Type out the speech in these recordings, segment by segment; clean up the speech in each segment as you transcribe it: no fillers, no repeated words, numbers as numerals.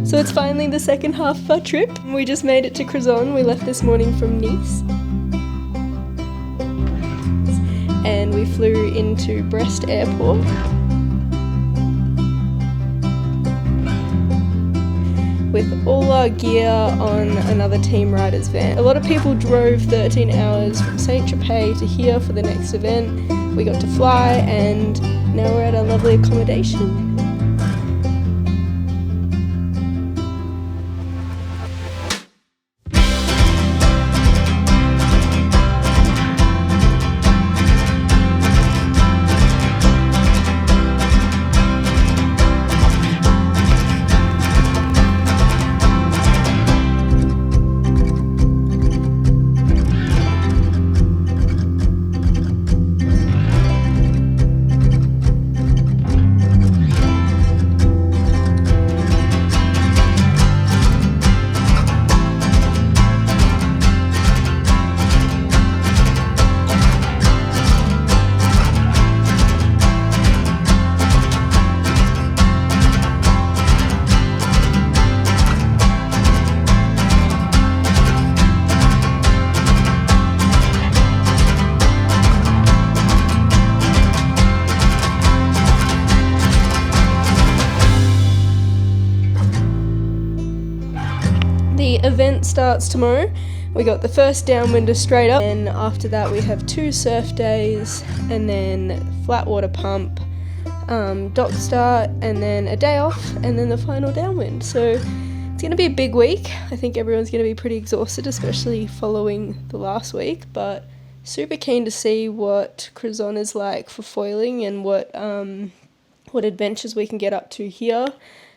So it's finally the second half of our trip. We just made it to Crozon. We left this morning from Nice. And we flew into Brest Airport. With all our gear on another Team Riders van. A lot of people drove 13 hours from Saint-Tropez to here for the next event. We got to fly and now we're at our lovely accommodation. The event starts tomorrow. We got the first downwinder straight up, and after that we have 2 surf days and then flat water pump, dock start, and then a day off, and then the final downwind. So it's going to be a big week. I think everyone's going to be pretty exhausted, especially following the last week, but super keen to see what Crozon is like for foiling and what adventures we can get up to here.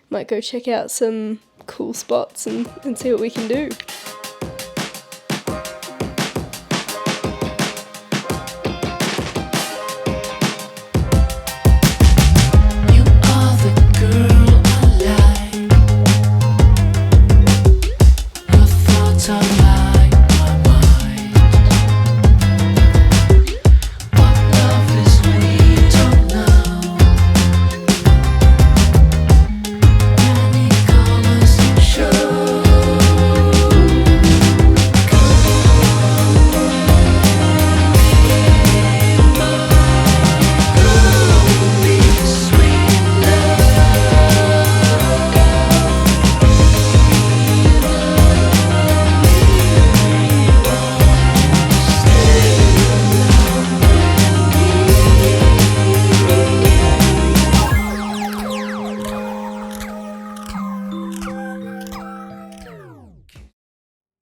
Might go check out some cool spots and see what we can do.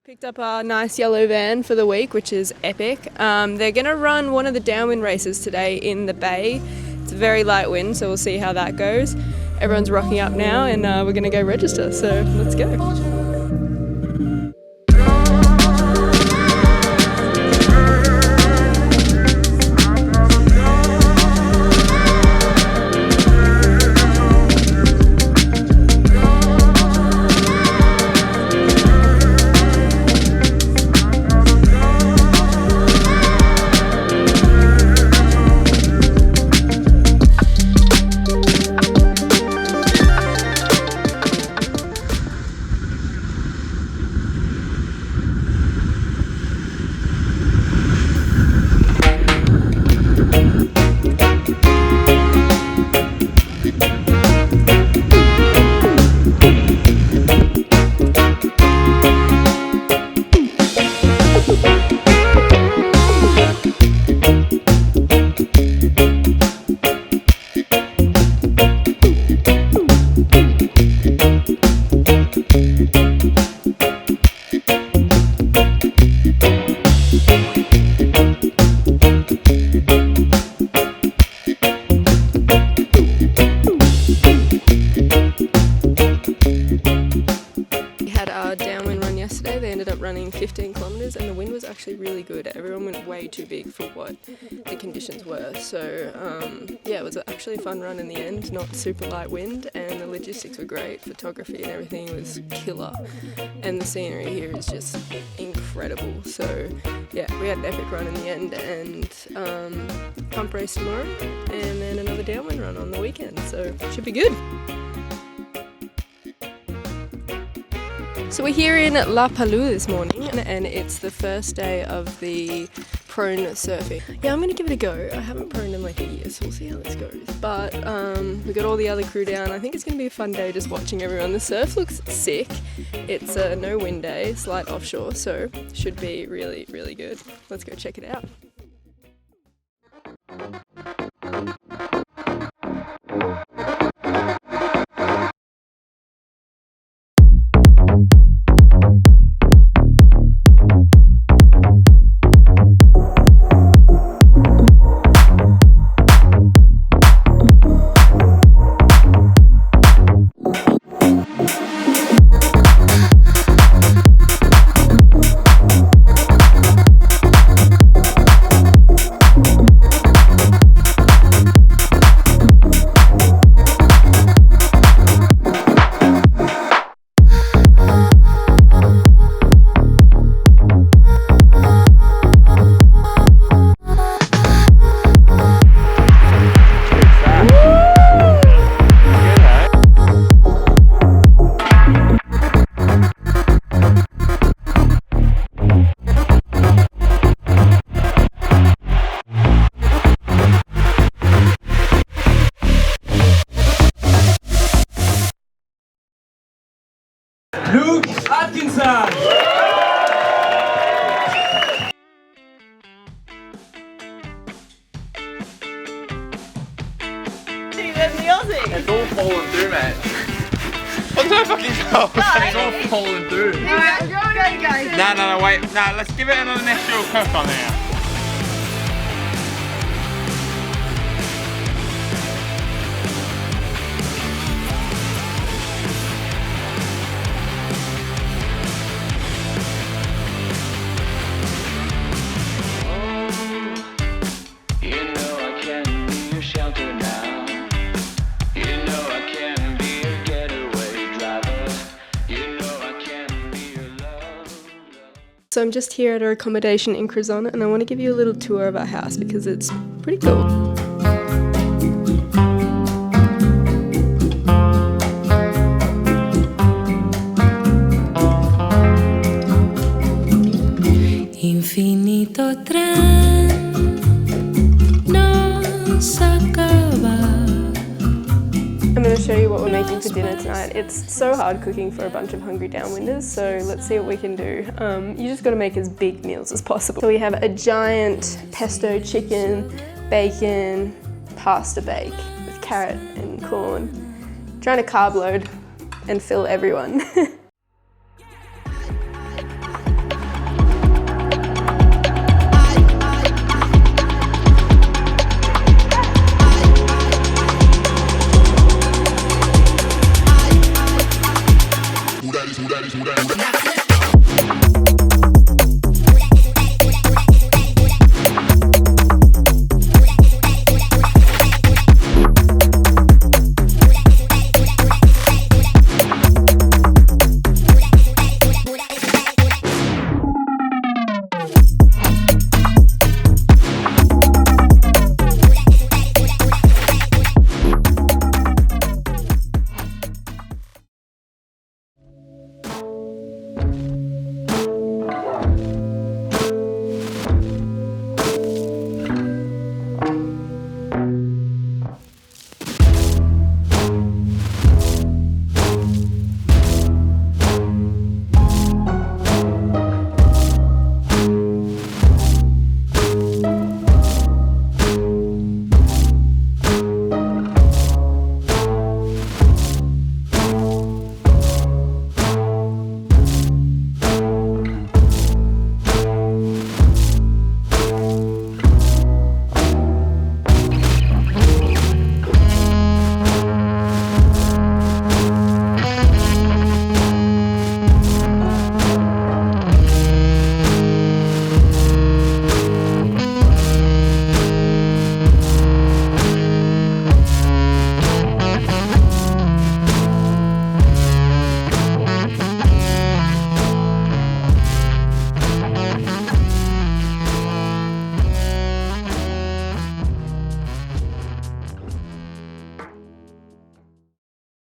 Picked up our nice yellow van for the week, which is epic. They're going to run one of the downwind races today in the bay. It's a very light wind, so we'll see how that goes. Everyone's rocking up now and we're going to go register, so let's go. They ended up running 15 kilometres and the wind was actually really good. Everyone went way too big for what the conditions were. So yeah, it was actually a fun run in the end, not super light wind, and the logistics were great. Photography and everything was killer. And the scenery here is just incredible. So yeah, we had an epic run in the end, and pump race tomorrow and then another downwind run on the weekend. So it should be good. So we're here in La Palou this morning and it's the first day of the prone surfing. Yeah, I'm gonna give it a go. I haven't proned in like a year, so we'll see how this goes. But we got all the other crew down. I think it's gonna be a fun day just watching everyone. The surf looks sick. It's a no wind day, slight offshore, so should be really, really good. Let's go check it out. It's all falling through, mate. What's that fucking goal? It's all falling through. No, wait. No, let's give it an initial cook on there. So I'm just here at our accommodation in Crozon and I want to give you a little tour of our house because it's pretty cool. Infinito tren nos acaba. I'm going to show you what we're making for dinner tonight. It's so hard cooking for a bunch of hungry downwinders, so let's see what we can do. You just got to make as big meals as possible. So we have a giant pesto chicken, bacon, pasta bake with carrot and corn. Trying to carb load and fill everyone. Who that is, who that is, who that is.